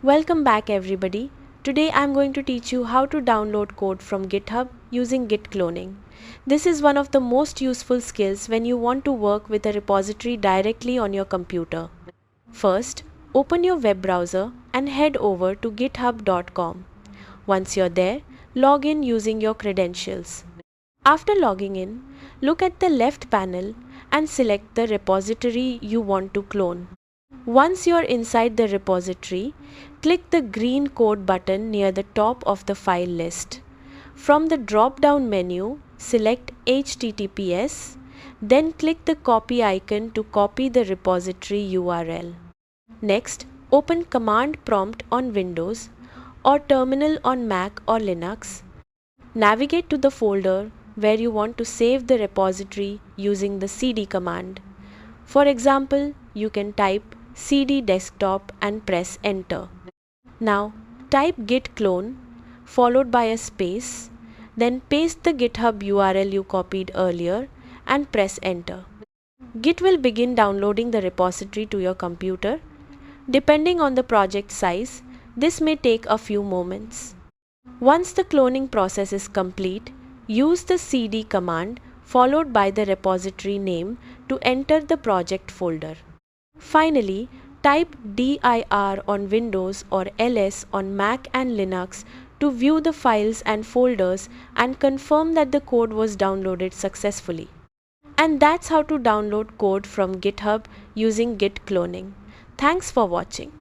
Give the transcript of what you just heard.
Welcome back everybody. Today I'm going to teach you how to download code from GitHub using Git cloning. This is one of the most useful skills when you want to work with a repository directly on your computer. First, open your web browser and head over to github.com. Once you're there, log in using your credentials. After logging in, look at the left panel and select the repository you want to clone. Once you're inside the repository, click the green code button near the top of the file list. From the drop-down menu, select HTTPS, then click the copy icon to copy the repository URL. Next, open Command Prompt on Windows or Terminal on Mac or Linux. Navigate to the folder where you want to save the repository using the cd command. For example, you can type cd desktop and press enter. Now type git clone followed by a space, then paste the GitHub URL you copied earlier and press enter. Git will begin downloading the repository to your computer. Depending on the project size, this may take a few moments. Once the cloning process is complete, use the cd command followed by the repository name to enter the project folder. Finally, type dir on Windows or ls on Mac and Linux to view the files and folders and confirm that the code was downloaded successfully. And that's how to download code from GitHub using Git cloning. Thanks for watching.